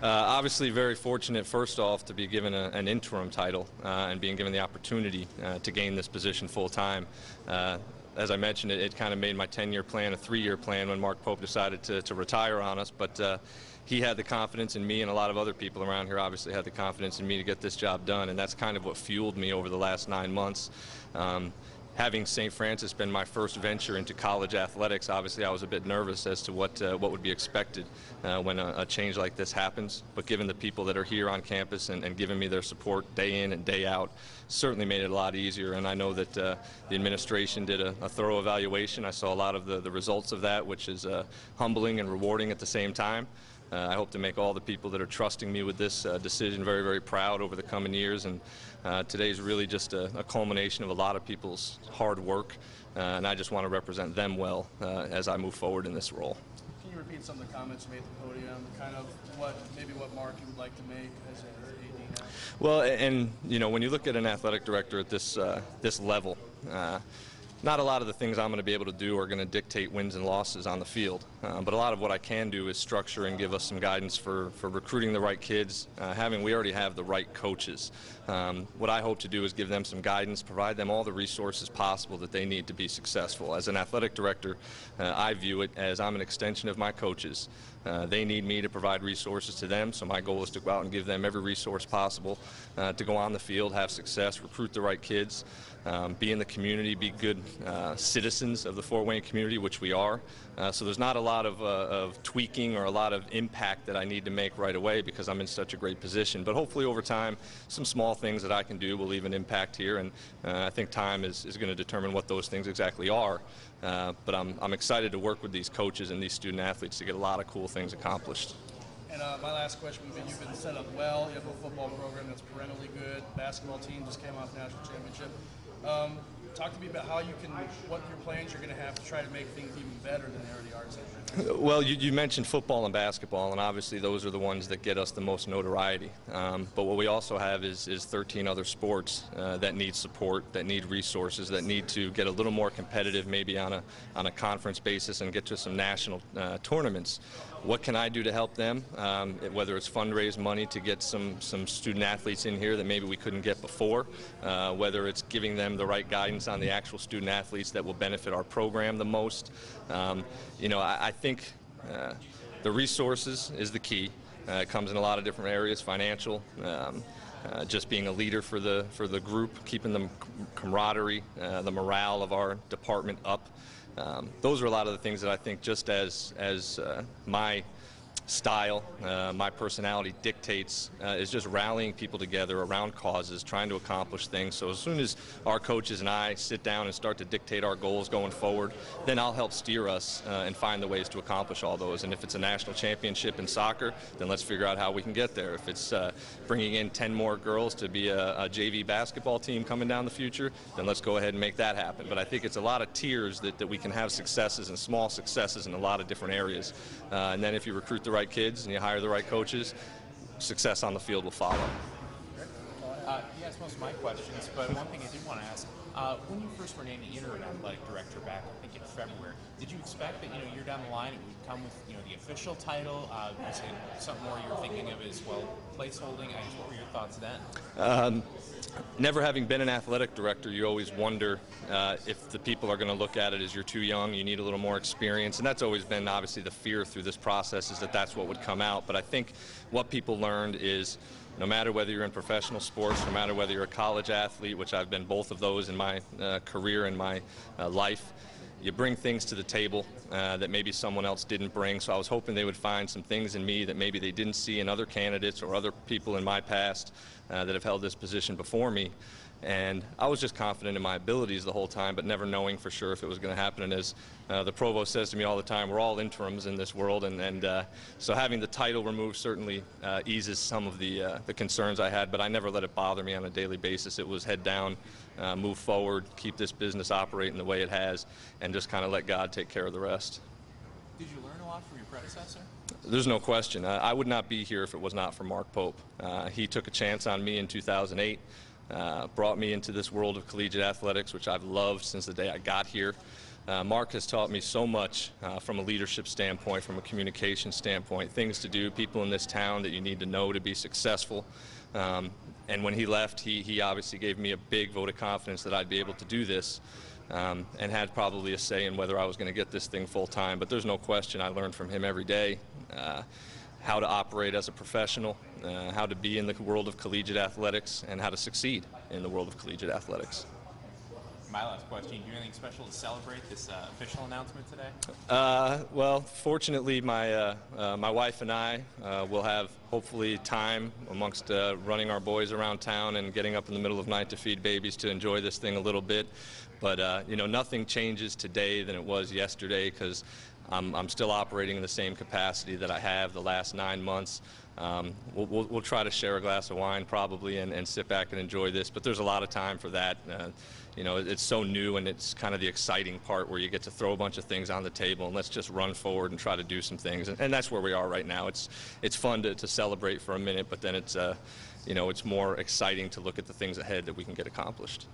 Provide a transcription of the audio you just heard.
Obviously very fortunate, first off, to be given an interim title and being given the opportunity to gain this position full time. As I mentioned, it kind of made my 10-year plan a 3-year plan when Mark Pope decided to retire on us, but he had the confidence in me, and a lot of other people around here obviously had the confidence in me to get this job done, and that's kind of what fueled me over the last 9 months. Having St. Francis been my first venture into college athletics, obviously I was a bit nervous as to what would be expected when a change like this happens. But given the people that are here on campus and giving me their support day in and day out, certainly made it a lot easier. And I know that the administration did a thorough evaluation. I saw a lot of the results of that, which is humbling and rewarding at the same time. I hope to make all the people that are trusting me with this decision very, very proud over the coming years. And today is really just a culmination of a lot of people's hard work, and I just want to represent them well as I move forward in this role. Can you repeat some of the comments you made at the podium, kind of what mark you would like to make as an AD now? Well, and you know, when you look at an athletic director at this level, not a lot of the things I'm going to be able to do are going to dictate wins and losses on the field, but a lot of what I can do is structure and give us some guidance for recruiting the right kids. We already have the right coaches. What I hope to do is give them some guidance, provide them all the resources possible that they need to be successful. As an athletic director, I view it as I'm an extension of my coaches. They need me to provide resources to them, so my goal is to go out and give them every resource possible to go on the field, have success, recruit the right kids, be in the community, be good citizens of the Fort Wayne community, which we are. So there's not a lot of tweaking or a lot of impact that I need to make right away because I'm in such a great position. But hopefully over time, some small things that I can do will leave an impact here, and I think time is going to determine what those things exactly are. But I'm excited to work with these coaches and these student athletes to get a lot of cool things accomplished. And my last question would be, you've been set up well. You have a football program that's perennially good. Basketball team just came off national championship. Talk to me about what your plans you're going to have to try to make things even better than they already are today. Well, you mentioned football and basketball, and obviously those are the ones that get us the most notoriety. But what we also have is 13 other sports that need support, that need resources, that need to get a little more competitive, maybe on a conference basis, and get to some national tournaments. What can I do to help them? Whether it's fundraise money to get some student athletes in here that maybe we couldn't get before, whether it's giving them the right guidance on the actual student athletes that will benefit our program the most. You know, I think the resources is the key. It comes in a lot of different areas, financial, just being a leader for the group, keeping the camaraderie, the morale of our department up. Those are a lot of the things that I think, just as my style, my personality dictates, is just rallying people together around causes, trying to accomplish things. So as soon as our coaches and I sit down and start to dictate our goals going forward, then I'll help steer us and find the ways to accomplish all those. And if it's a national championship in soccer, then let's figure out how we can get there. If it's bringing in 10 more girls to be a JV basketball team coming down the future, then let's go ahead and make that happen. But I think it's a lot of tiers that we can have successes and small successes in a lot of different areas. And then if you recruit the right kids and you hire the right coaches, success on the field will follow. You asked most of my questions, but one thing I did want to ask, when you first were named interim athletic director back, I think in February, did you expect that, you're down the line, it would come with, the official title? Was it something more you were thinking of as, well, placeholding? What were your thoughts then? Never having been an athletic director, you always wonder if the people are going to look at it as you're too young, you need a little more experience, and that's always been obviously the fear through this process, is that that's what would come out. But I think what people learned is, no matter whether you're in professional sports, no matter whether you're a college athlete, which I've been both of those in my career and my life, you bring things to the table that maybe someone else didn't bring. So I was hoping they would find some things in me that maybe they didn't see in other candidates or other people in my past that have held this position before me. And I was just confident in my abilities the whole time, but never knowing for sure if it was going to happen. And as the provost says to me all the time, we're all interims in this world, and so having the title removed certainly eases some of the concerns I had, but I never let it bother me on a daily basis. It was head down, move forward, keep this business operating the way it has, and just kind of let God take care of the rest. Did you learn a lot from your predecessor? There's no question. I would not be here if it was not for Mark Pope. He took a chance on me in 2008. Brought me into this world of collegiate athletics, which I've loved since the day I got here. Mark has taught me so much from a leadership standpoint, from a communication standpoint, things to do, people in this town that you need to know to be successful. And when he left, he obviously gave me a big vote of confidence that I'd be able to do this, and had probably a say in whether I was going to get this thing full time. But there's no question I learned from him every day how to operate as a professional, how to be in the world of collegiate athletics, and how to succeed in the world of collegiate athletics. My last question, do you do anything special to celebrate this official announcement today? Well, fortunately, my wife and I will have hopefully time amongst running our boys around town and getting up in the middle of the night to feed babies to enjoy this thing a little bit. But you know, nothing changes today than it was yesterday, because I'm still operating in the same capacity that I have the last 9 months. We'll try to share a glass of wine probably and sit back and enjoy this, but there's a lot of time for that. You know, it's so new, and it's kind of the exciting part where you get to throw a bunch of things on the table and let's just run forward and try to do some things. And that's where we are right now. It's fun to celebrate for a minute, but then it's you know, it's more exciting to look at the things ahead that we can get accomplished.